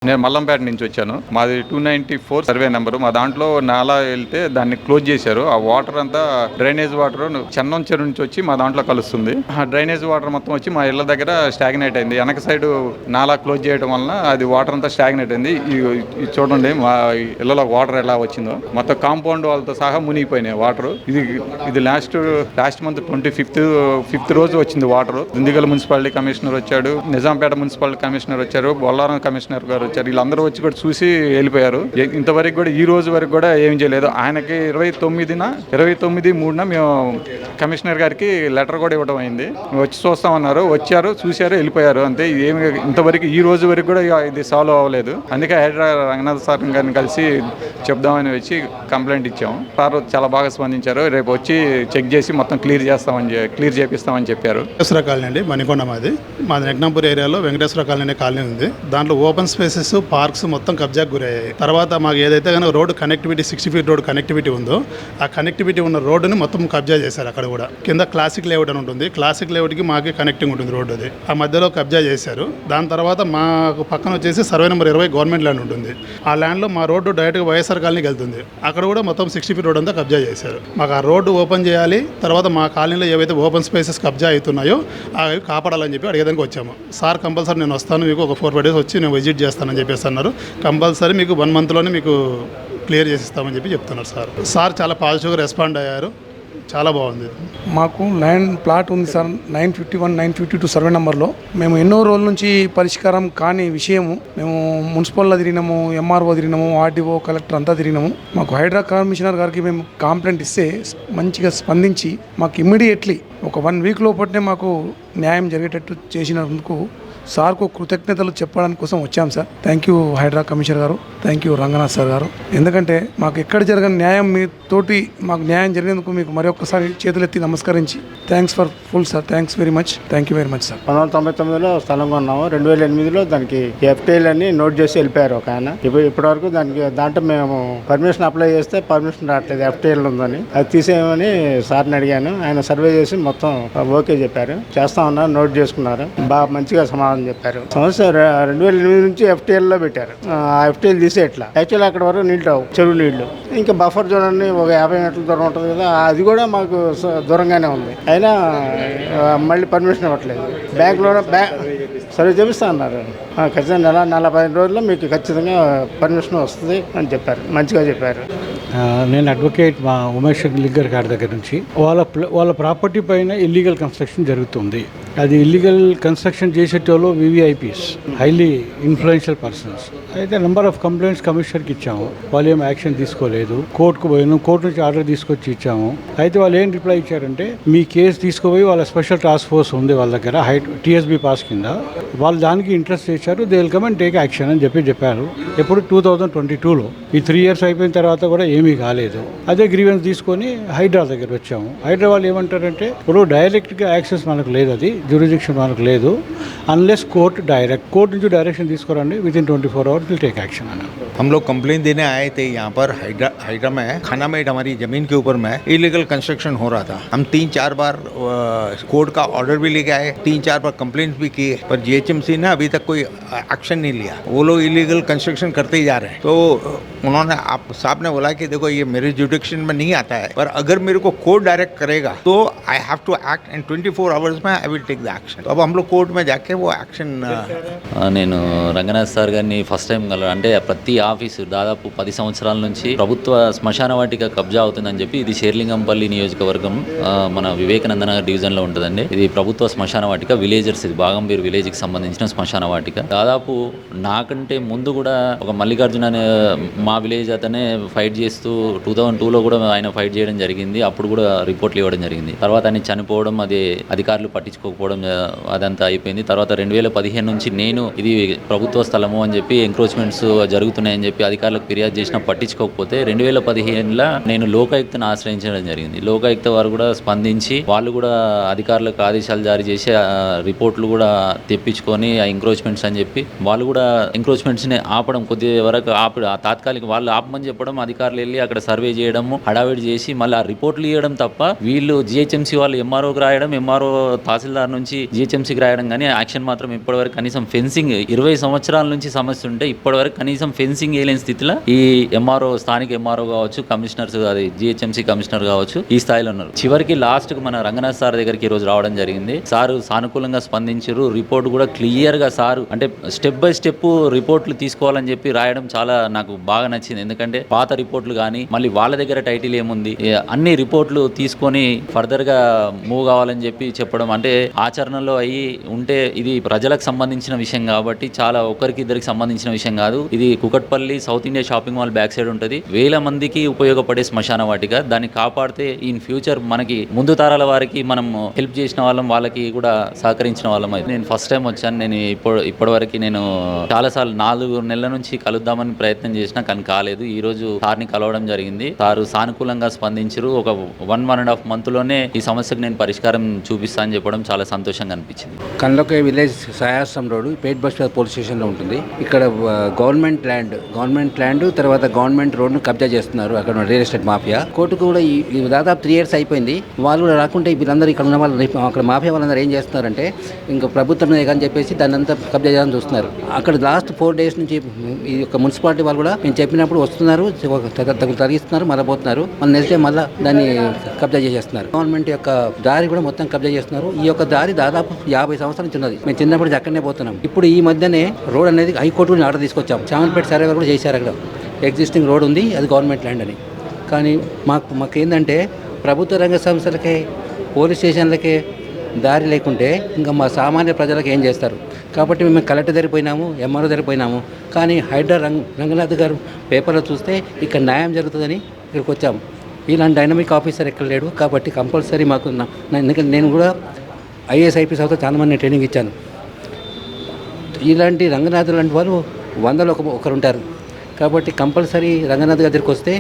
నేను మల్లంపేట నుంచి వచ్చాను. మాది 294 సర్వే నెంబరు. మా దాంట్లో నాలా వెళ్తే దాన్ని క్లోజ్ చేశారు. ఆ వాటర్ అంతా డ్రైనేజ్ వాటర్ చెన్నం చెరువు నుంచి వచ్చి మా దాంట్లో కలుస్తుంది. ఆ డ్రైనేజ్ వాటర్ మొత్తం వచ్చి మా ఇళ్ళ దగ్గర స్టాగ్నేట్ అయింది. వెనక సైడ్ నాలా క్లోజ్ చేయడం వలన అది వాటర్ అంతా స్టాగ్నేట్ అయింది. ఇది చూడండి మా ఇళ్ళలో వాటర్ ఎలా వచ్చిందో. మొత్తం కాంపౌండ్ వాళ్ళతో సహా మునిగిపోయినాయి వాటర్. ఇది లాస్ట్ మంత్ 25th రోజు వచ్చింది వాటర్. దుందిగల్ మున్సిపాలిటీ కమిషనర్ వచ్చాడు, నిజాంపేట మున్సిపాలిటీ కమిషనర్ వచ్చారు, బొల్లారం కమిషనర్ గారు వచ్చారు. వీళ్ళందరూ వచ్చి కూడా చూసి వెళ్ళిపోయారు. ఇంతవరకు కూడా ఈ రోజు వరకు కూడా ఏం చేయలేదు. ఆయనకి 29/3 మేము కమిషనర్ గారికి లెటర్ కూడా ఇవ్వడం అయింది. వచ్చి చూస్తామన్నారు, వచ్చారు, చూశారు, వెళ్ళిపోయారు. అంతే. ఏమి ఇంతవరకు ఈ రోజు వరకు కూడా ఇది సాల్వ్ అవ్వలేదు. అందుకే హైడ్రా రంగనాథ్ సార్ గారిని కలిసి చెప్దామని వచ్చి కంప్లైంట్ ఇచ్చాము. సార్ చాలా బాగా స్పందించారు. రేపు వచ్చి చెక్ చేసి మొత్తం క్లియర్ చేపిస్తామని చెప్పారు. వెంకటేశ్వర కాలనీ అండి, మణికొండ మాది నెగ్నాంపూర్ ఏరియాలో వెంకటేశ్వర కాలనీ కాలనీ ఉంది. దాంట్లో ఓపెన్ స్పేసెస్, పార్క్స్ మొత్తం కబ్జాకు గురయ్యాయి. తర్వాత మాకు ఏదైతే కనుక road connectivity 60 feet road connectivity ఉందో ఆ కనెక్టివిటీ ఉన్న రోడ్డుని మొత్తం కబ్జా చేశారు. అక్కడ కూడా కింద క్లాసిక్ లేఅవుట్ అని ఉంటుంది. క్లాసిక్ లేఅవుట్కి మాకే కనెక్టింగ్ ఉంటుంది రోడ్డు. అది ఆ మధ్యలో కబ్జా చేశారు. దాని తర్వాత మాకు పక్కన వచ్చేసి సర్వే నెంబర్ 20 గవర్నమెంట్ ల్యాండ్ ఉంటుంది. ఆ ల్యాండ్లో మా రోడ్డు డైరెక్ట్గా వైఎస్ఆర్ కాలనీకి వెళ్తుంది. అక్కడ కూడా మొత్తం 60 feet రోడ్ అంతా కబ్జా చేశారు. మాకు ఆ రోడ్డు ఓపెన్ చేయాలి. తర్వాత మా కాలనీలో ఏవైతే ఓపెన్ స్పేసెస్ కబ్జా అవుతున్నాయో అవి కాపాడాలని చెప్పి అడిగేదానికి వచ్చాము. సార్ కంపల్సరీ నేను వస్తాను, మీకు ఒక 4-5 days వచ్చి నేను విజిట్ చేస్తానని చెప్పేసి అన్నారు. కంపల్సరీ మీకు 1 monthలోనే మీకు క్లియర్ చేసిస్తామని చెప్పి చెప్తున్నారు సార్ చాలా పాజిటివ్గా రెస్పాండ్ అయ్యారు. చాలా బాగుంది. మాకు ల్యాండ్ ప్లాట్ ఉంది సార్ 951, 952 సర్వే నెంబర్లో. మేము ఎన్నో రోజుల నుంచి పరిష్కారం కాని విషయము. మేము మున్సిపల్లో తిరిగినాము, ఎంఆర్ఓ తిరిగినాము, ఆర్డీఓ, కలెక్టర్ అంతా తిరిగినాము. మాకు హైడ్రా కమిషనర్ గారికి మేము కంప్లైంట్ ఇస్తే మంచిగా స్పందించి మాకు ఇమ్మీడియట్లీ ఒక 1 week లోపట్నే మాకు న్యాయం జరిగేటట్టు చేసినందుకు సార్కు కృతజ్ఞతలు చెప్పడానికి కోసం వచ్చాం sir. Thank you Hydraa commissioner గారు, థ్యాంక్ యూ రంగనాథ్ సార్ గారు. ఎందుకంటే మాకు ఎక్కడ జరగని న్యాయం మీ తోటి మాకు న్యాయం జరిగినందుకు మీకు మరి ఒక్కసారి చేతులెత్తి నమస్కరించి thanks for full sir. Thanks very much. Thank you very much sir. 1999లో స్థలం కొన్నాము. 2008లో దానికి FTL అని నోట్ చేసి వెళ్ళిపోయారు ఒక ఆయన. ఇప్పటివరకు దాంట్లో మేము పర్మిషన్ అప్లై చేస్తే పర్మిషన్ రావట్లేదు, FTL ఉందని. అది తీసేయమని సార్ని అడిగాను. ఆయన సర్వే చేసి మొత్తం ఓకే చెప్పారు. చేస్తా ఉన్నారు, నోట్ చేసుకున్నారు. బాగా మంచిగా సమాధానం చెప్పారు. సమస్య 2008 నుంచి FTLలో పెట్టారు. ఆ FTL తీసేట్లా యాక్చువల్లీ అక్కడ వరకు నీళ్ళు రావు, చెరువు నీళ్లు. ఇంకా బఫర్ జోన్ అని ఒక 50 meter దూరం ఉంటుంది కదా, అది కూడా మాకు దూరంగానే ఉంది. అయినా మళ్ళీ పర్మిషన్ ఇవ్వట్లేదు. బ్యాంకులోనే సర్వే చేపిస్తా అన్నారు. ఖచ్చితంగా 15 రోజుల్లో మీకు ఖచ్చితంగా పర్మిషన్ వస్తుంది అని చెప్పారు. మంచిగా చెప్పారు. నేను అడ్వకేట్ మా ఉమేష్ లిగ్గర్ గారి దగ్గర నుంచి. వాళ్ళ ప్రాపర్టీ పైన ఇల్లీగల్ కన్స్ట్రక్షన్ జరుగుతుంది. అది ఇల్లీగల్ కన్స్ట్రక్షన్ చేసేటోళ్ళు VVIPs, హైలీ ఇన్ఫ్లుయెన్షియల్ పర్సన్స్. అయితే నెంబర్ ఆఫ్ కంప్లైంట్స్ కమిషనర్కి ఇచ్చాము. వాళ్ళు ఏం యాక్షన్ తీసుకోలేదు. కోర్టుకు పోయాను, కోర్టు నుంచి ఆర్డర్ తీసుకొచ్చి ఇచ్చాము. అయితే వాళ్ళు ఏం రిప్లై ఇచ్చారంటే మీ కేసు తీసుకుపోయి వాళ్ళ స్పెషల్ టాస్క్ ఫోర్స్ ఉంది వాళ్ళ దగ్గర, TSB పాస్ కింద. వాళ్ళు దానికి ఇంట్రెస్ట్ చేశారు, they will come and take action అని చెప్పారు. ఎప్పుడు 2022లో. ఈ 3 years అయిపోయిన తర్వాత కూడా ఏమీ కాలేదు. అదే గ్రీవెన్స్ తీసుకొని హైడ్రా దగ్గర వచ్చాము. హైడ్రా వాళ్ళు ఏమంటారంటే ఇప్పుడు డైరెక్ట్గా యాక్సెస్ మనకు లేదు, అది జ్యూరిడిక్షన్ మనకు లేదు, అన్లెస్ కోర్టు నుంచి డైరెక్షన్ తీసుకురండి, within 24 hours will take action అన్నారు. हम लोग कंप्लेन देने आए थे यहाँ पर हाइड्रा में खाना मेट हमारी ज़मीन के ऊपर में इलीगल कंस्ट्रक्शन हो रहा था. हम 3-4 बार कोर्ट का ऑर्डर भी लेके आए, 3-4 बार कंप्लेंट भी किए, पर GHMC ने अभी तक कोई एक्शन नहीं लिया. वो लोग इलीगल कंस्ट्रक्शन करते ही जा रहे हैं. तो उन्होंने साहब ने बोला कि देखो ये मेरे जुडिक्शन में नहीं आता है, पर अगर मेरे को कोर्ट डायरेक्ट करेगा तो I have to act in 24 hours में I will take the action. तो अब हम लोग कोर्ट में जाके वो एक्शन. నేను రంగనాథ్ సార్ గారిని ఫస్ట్ టైం అంటే ప్రతి ఆఫీసు దాదాపు 10 సంవత్సరాల నుంచి ప్రభుత్వ శ్మశాన వాటిక కబ్జా అవుతుందని చెప్పి, ఇది షేర్లింగంపల్లి నియోజకవర్గం మన వివేకానంద డివిజన్లో ఉంటుందండి. ఇది ప్రభుత్వ శ్మశాన వాటిక, విలేజర్స్, ఇది బాగంబీర్ విలేజ్కి సంబంధించిన శ్మశాన వాటిక. దాదాపు నాకంటే ముందు కూడా ఒక మల్లికార్జున అనే మా విలేజ్ అతనే ఫైట్ చేస్తూ 2002లో కూడా ఆయన ఫైట్ చేయడం జరిగింది. అప్పుడు కూడా రిపోర్ట్లు ఇవ్వడం జరిగింది. తర్వాత ఆయన చనిపోవడం, అది అధికారులు పట్టించుకోకపోవడం, అదంతా అయిపోయింది. తర్వాత 2015 నుంచి నేను ఇది ప్రభుత్వ స్థలము అని చెప్పి ఎంక్రోచ్మెంట్స్ జరుగుతున్నాయని చెప్పి అధికారులకు ఫిర్యాదు చేసినా పట్టించుకోకపోతే 2015లో నేను లోకాయుక్తను ఆశ్రయించడం జరిగింది. లోకాయుక్త వారు కూడా స్పందించి వాళ్ళు కూడా అధికారులకు ఆదేశాలు జారీ చేసి రిపోర్ట్లు కూడా తెప్పించుకొని ఆ ఎంక్రోచ్మెంట్స్ అని చెప్పి వాళ్ళు కూడా ఎంక్రోచ్మెంట్స్ని ఆపడం, కొద్ది వరకు తాత్కాలిక వాళ్ళు ఆపమని చెప్పడం, అధికారులు వెళ్ళి అక్కడ సర్వే చేయడము హడావిడి చేసి మళ్ళీ ఆ రిపోర్ట్లు ఇవ్వడం తప్ప వీళ్ళు జిహెచ్ఎంసీ వాళ్ళు ఎంఆర్ఓకి రాయడం, ఎంఆర్ఓ తహసీల్దార్ నుంచి జిహెచ్ఎంసీకి రాయడం, కానీ యాక్షన్ మాత్రం ఇప్పటివరకు కనీసం ఫెన్సింగ్ 20 సంవత్సరాల నుంచి సమస్య ఉంటే ఇప్పటివరకు కనీసం ఫెన్సింగ్ వేయలేని స్థితిలో ఈ ఎంఆర్ఓ, స్థానిక ఎంఆర్ఓ కావచ్చు, కమిషనర్స్, అది జిహెచ్ఎంసీ కమిషనర్ కావచ్చు, ఈ స్థాయిలో ఉన్నారు. చివరికి లాస్ట్ కు మన రంగనాథ్ సార్ దగ్గరికి ఈ రోజు రావడం జరిగింది. సారు సానుకూలంగా స్పందించారు. రిపోర్ట్ కూడా క్లియర్ గా సారు అంటే స్టెప్ బై స్టెప్ రిపోర్ట్లు తీసుకోవాలని చెప్పి రాయడం చాలా నాకు బాగా నచ్చింది. ఎందుకంటే పాత రిపోర్ట్లు కానీ మళ్ళీ వాళ్ళ దగ్గర టైటిల్ ఏముంది, అన్ని రిపోర్ట్లు తీసుకొని ఫర్దర్ గా మూవ్ కావాలని చెప్పి చెప్పడం, అంటే ఆచరణలో అయ్యి ఉంటే ఇది ప్రజలకు సంబంధించిన విషయం కాబట్టి చాలా ఒకరికి ఇద్దరికి సంబంధించిన విషయం కాదు. ఇది Kukatpally south India shopping mall back side ఉంటుంది. 1000 మందికి ఉపయోగపడే శ్మశాన వాటిక. దాన్ని కాపాడితే ఇన్ ఫ్యూచర్ మనకి ముందు తరాల వారికి మనం హెల్ప్ చేసిన వాళ్ళం, వాళ్ళకి కూడా సహకరించిన వాళ్ళం. అయితే నేను ఫస్ట్ టైం వచ్చాను. నేను ఇప్పటివరకు నేను చాలాసార్లు 4 నెలల నుంచి కలుద్దామని ప్రయత్నం చేసినా కానీ కాలేదు. ఈ రోజు సార్ని కలవడం జరిగింది. సారు సానుకూలంగా స్పందించారు. ఒక 1.5 మంత్ లోనే ఈ సమస్యకు నేను పరిష్కారం చూపిస్తా అని చెప్పడం చాలా సంతోషంగా అనిపించింది. కన్లోకే విలేజ్ సయాసం రోడ్ పేట్ బస్ పోలీస్ స్టేషన్లో ఉంటుంది. ఇక్కడ గవర్నమెంట్ ల్యాండ్ తర్వాత గవర్నమెంట్ రోడ్ను కబ్జా చేస్తున్నారు. అక్కడ రియల్ ఎస్టేట్ మాఫియా. కోర్టుకు కూడా ఈ దాదాపు 3 years అయిపోయింది. వాళ్ళు కూడా రాకుంటే వీళ్ళందరూ ఇక్కడ ఉన్న వాళ్ళు, అక్కడ మాఫియా వాళ్ళందరూ ఏం చేస్తున్నారంటే ఇంకా ప్రభుత్వమే కానీ చెప్పేసి దాన్ని అంతా కబ్జా చేయాలని చూస్తున్నారు. అక్కడ లాస్ట్ 4 days నుంచి ఈ యొక్క మున్సిపాలిటీ వాళ్ళు కూడా మేము చెప్పినప్పుడు వస్తున్నారు, తరిగిస్తున్నారు, మళ్ళీ పోతున్నారు. మళ్ళీ నెక్స్ట్ డే మళ్ళీ దాన్ని కబ్జా చేసేస్తున్నారు. గవర్నమెంట్ యొక్క దారి కూడా మొత్తం కబ్జా చేస్తున్నారు. ఈ యొక్క దారి దాదాపు 50 సంవత్సరాల నుంచి ఉన్నది. మేము చిన్నప్పుడు అక్కడనే పోతున్నాం. ఇప్పుడు ఈ మధ్యనే రోడ్ అనేది హైకోర్టు ఆర్డర్ తీసుకొచ్చాం. చామన్పేట సర్వే కూడా చేశారు. అక్కడ ఎగ్జిస్టింగ్ రోడ్ ఉంది, అది గవర్నమెంట్ ల్యాండ్ అని. కానీ మాకు ఏంటంటే ప్రభుత్వ రంగ సంస్థలకే, పోలీస్ స్టేషన్లకే దారి లేకుంటే ఇంకా మా సామాన్య ప్రజలకు ఏం చేస్తారు? కాబట్టి మేము కలెక్టర్ దగ్గర పోయినాము, ఎంఆర్ఓ దగ్గర పోయినాము. కానీ రంగనాథ్ గారు పేపర్లో చూస్తే ఇక్కడ న్యాయం జరుగుతుందని ఇక్కడికి వచ్చాము. ఇలాంటి డైనమిక్ ఆఫీసర్ ఎక్కడ లేడు. కాబట్టి కంపల్సరీ మాకు ఎందుకంటే నేను కూడా ఐఏఎస్ ఐపీఎస్ అవుతా చాలామంది ట్రైనింగ్ ఇచ్చాను. ఇలాంటి రంగనాథ్ లాంటి వాళ్ళు 100లో ఒకరు ఉంటారు. కాబట్టి కంపల్సరీ రంగనాథ్ దగ్గరికి వస్తే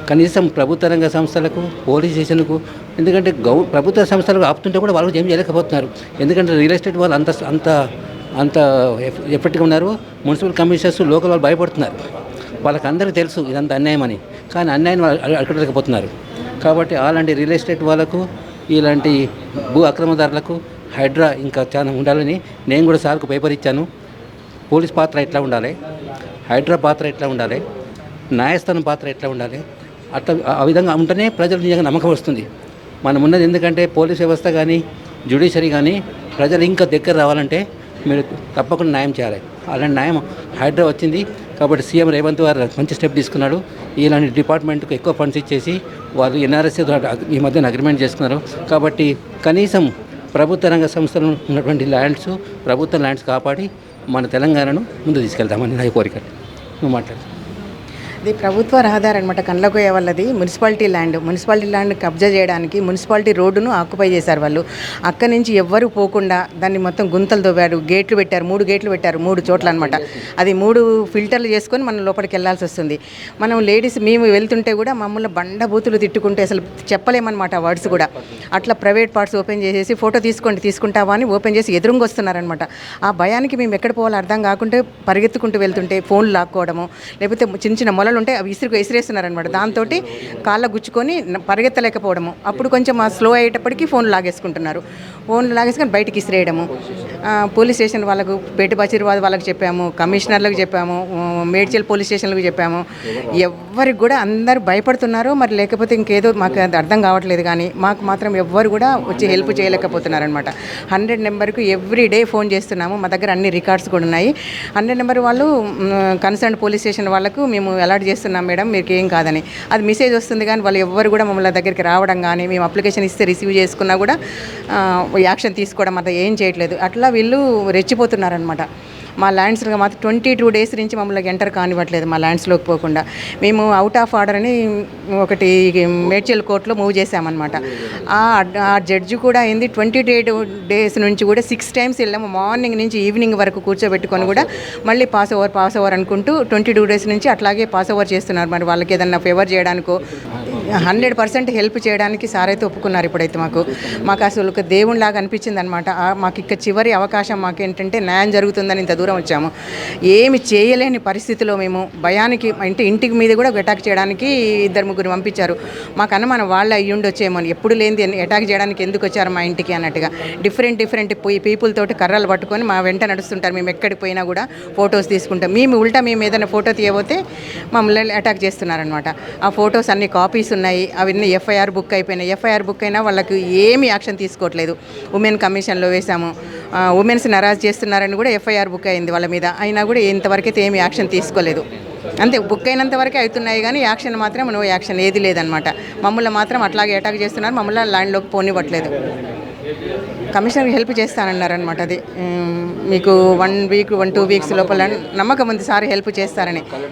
కనీసం ప్రభుత్వ రంగ సంస్థలకు, పోలీస్ స్టేషన్లకు, ఎందుకంటే ప్రభుత్వ సంస్థలకు ఆపుతుంటే కూడా వాళ్ళు ఏం చేయలేకపోతున్నారు. ఎందుకంటే రియల్ ఎస్టేట్ వాళ్ళు అంత ఎఫెక్ట్గా ఉన్నారు. మున్సిపల్ కమిషనర్స్, లోకల్ వాళ్ళు భయపడుతున్నారు. వాళ్ళకి అందరికీ తెలుసు ఇదంతా అన్యాయం అని. కానీ అన్యాయం అడగలేకపోతున్నారు. కాబట్టి అలాంటి రియల్ ఎస్టేట్ వాళ్ళకు, ఇలాంటి భూ అక్రమదారులకు హైడ్రా ఇంకా చాలా ఉండాలని నేను కూడా సార్కు పేపర్ ఇచ్చాను. పోలీస్ పాత్ర ఎట్లా ఉండాలి, హైడ్రా పాత్ర ఎట్లా ఉండాలి, న్యాయస్థానం పాత్ర ఎట్లా ఉండాలి, అట్లా ఆ విధంగా ఉంటేనే ప్రజలు నిజంగా నమ్మకం వస్తుంది. మనం ఉన్నది ఎందుకంటే పోలీస్ వ్యవస్థ కానీ, జ్యుడిషియరీ కానీ ప్రజలు ఇంకా దగ్గర రావాలంటే మీరు తప్పకుండా న్యాయం చేయాలి. అలాంటి న్యాయం హైడ్రా వచ్చింది. కాబట్టి సీఎం రేవంత్ గారు మంచి స్టెప్ తీసుకున్నాడు. ఇలాంటి డిపార్ట్మెంట్కు ఎక్కువ ఫండ్స్ ఇచ్చేసి వాళ్ళు ఎన్ఆర్ఎస్ ఈ మధ్యన అగ్రిమెంట్ చేసుకున్నారు. కాబట్టి కనీసం ప్రభుత్వ రంగ సంస్థలు ఉన్నటువంటి ప్రభుత్వ ల్యాండ్స్ కాపాడి మన తెలంగాణను ముందు తీసుకెళ్తామని నా కోరిక. నువ్వు మాట్లాడు. ఇది ప్రభుత్వ రహదారి అనమాట. కండ్లకోయ వాళ్ళది మున్సిపాలిటీ ల్యాండ్ కబ్జా చేయడానికి మున్సిపాలిటీ రోడ్డును ఆక్యుపై చేశారు వాళ్ళు. అక్కడి నుంచి ఎవ్వరు పోకుండా దాన్ని మొత్తం గుంతలు తవ్వారు, గేట్లు పెట్టారు, 3 గేట్లు పెట్టారు 3 చోట్ల అనమాట. అది 3 ఫిల్టర్లు చేసుకొని మనం లోపలికి వెళ్ళాల్సి వస్తుంది. మనం లేడీస్ మేము వెళ్తుంటే కూడా మమ్మల్ని బండబూతులు తిట్టుకుంటే అసలు చెప్పలేమన్నమాట వర్డ్స్ కూడా. అట్లా ప్రైవేట్ పార్ట్స్ ఓపెన్ చేసేసి ఫోటో తీసుకుంటావా అని ఓపెన్ చేసి ఎదురుగా వస్తున్నారనమాట. ఆ భయానికి మేము ఎక్కడ పోవాలో అర్థం కాకుంటే పరిగెత్తుకుంటూ వెళ్తుంటే ఫోన్లు లాక్కోవడము, లేకపోతే చిన్న చిన్న మొలలు ఉంటే అవి విసిరేస్తున్నారనమాట. దాంతో కాళ్ళ గుచ్చుకొని పరిగెత్తలేకపోవడము. అప్పుడు కొంచెం స్లో అయ్యేటప్పటికి ఫోన్లు లాగేసుకొని బయటికి ఇసిరేయడము. పోలీస్ స్టేషన్ వాళ్ళకు, పేట బచీర్వాద్ వాళ్ళకి చెప్పాము, కమిషనర్లకు చెప్పాము, మేడ్చల్ పోలీస్ స్టేషన్లకు చెప్పాము. ఎవరికి కూడా అందరూ భయపడుతున్నారు. మరి లేకపోతే ఇంకేదో మాకు అర్థం కావట్లేదు. కానీ మాకు మాత్రం ఎవ్వరు కూడా వచ్చి హెల్ప్ చేయలేకపోతున్నారనమాట. 100 నెంబర్కు ఎవ్రీ డే ఫోన్ చేస్తున్నాము. మా దగ్గర అన్ని రికార్డ్స్ కూడా ఉన్నాయి. 100 నెంబర్ వాళ్ళు కన్సర్న్ పోలీస్ స్టేషన్ వాళ్ళకు మేము అలర్ట్ చేస్తున్నాం మేడం, మీకు ఏం కాదని. అది మెసేజ్ వస్తుంది కానీ వాళ్ళు ఎవ్వరు కూడా మమ్మల్ని దగ్గరికి రావడం కానీ, మేము అప్లికేషన్ ఇస్తే రిసీవ్ చేసుకున్నా కూడా యాక్షన్ తీసుకోవడం అట్లా ఏం చేయట్లేదు. అట్లా వీళ్ళు రెచ్చిపోతున్నారనమాట. మా ల్యాండ్స్లో మాత్రం 22 days నుంచి మమ్మల్ని ఎంటర్ కానివ్వట్లేదు. మా ల్యాండ్స్లోకి పోకుండా మేము అవుట్ ఆఫ్ ఆర్డర్ అని ఒకటి మేడ్చల్ కోర్టులో మూవ్ చేసామన్నమాట. ఆ జడ్జి కూడా అయింది 28 days నుంచి కూడా 6 times వెళ్ళాము. మార్నింగ్ నుంచి ఈవినింగ్ వరకు కూర్చోబెట్టుకొని కూడా మళ్ళీ పాస్ ఓవర్ అనుకుంటూ 22 days నుంచి అట్లాగే పాస్ ఓవర్ చేస్తున్నారు. మరి వాళ్ళకి ఏదన్నా ఫేవర్ చేయడానికో 100% హెల్ప్ చేయడానికి సార్ అయితే ఒప్పుకున్నారు. ఇప్పుడైతే మాకు అసలు ఒక దేవునిలాగా అనిపించింది అనమాట. మాకు ఇక చివరి అవకాశం మాకేంటంటే న్యాయం జరుగుతుందని ఇంత దూరం వచ్చాము. ఏమి చేయలేని పరిస్థితిలో మేము భయానికి ఇంటికి మీద కూడా అటాక్ చేయడానికి 2-3 పంపించారు. మాకు అనుమానం వాళ్ళే అయ్యి ఉండొచ్చేమో అని. ఎప్పుడు లేనిది అటాక్ చేయడానికి ఎందుకు వచ్చారు మా ఇంటికి అన్నట్టుగా. డిఫరెంట్ పీపుల్ తోటి కర్రలు పట్టుకొని మా వెంట నడుస్తుంటారు. మేము ఎక్కడికి పోయినా కూడా ఫొటోస్ తీసుకుంటాం. మేము ఏదైనా ఫోటో తీయబోతే మమ్మల్ని అటాక్ చేస్తున్నారనమాట. ఆ ఫొటోస్ అన్ని కాపీస్ ఉన్నాయి. అవన్నీ ఎఫ్ఐఆర్ బుక్ అయిపోయినాయి. ఎఫ్ఐఆర్ బుక్ అయినా వాళ్ళకి ఏమీ యాక్షన్ తీసుకోవట్లేదు. ఉమెన్ కమిషన్లో వేసాము. ఉమెన్స్ని హరాస్ చేస్తున్నారని కూడా ఎఫ్ఐఆర్ బుక్ అయింది వాళ్ళ మీద. అయినా కూడా ఇంతవరకైతే ఏమీ యాక్షన్ తీసుకోలేదు. అంతే, బుక్ అయినంత వరకే అవుతున్నాయి కానీ యాక్షన్ మాత్రం నో యాక్షన్ ఏది లేదనమాట. మమ్మల్ని మాత్రం అట్లాగే అటాక్ చేస్తున్నారు. మమ్మల్ని ల్యాండ్లోకి పోనివ్వట్లేదు. కమిషనర్కి హెల్ప్ చేస్తానన్నారనమాట. అది మీకు 1 వీక్ 1-2 వీక్స్ లోపల నమ్మకం ఉంది సార్ హెల్ప్ చేస్తారని.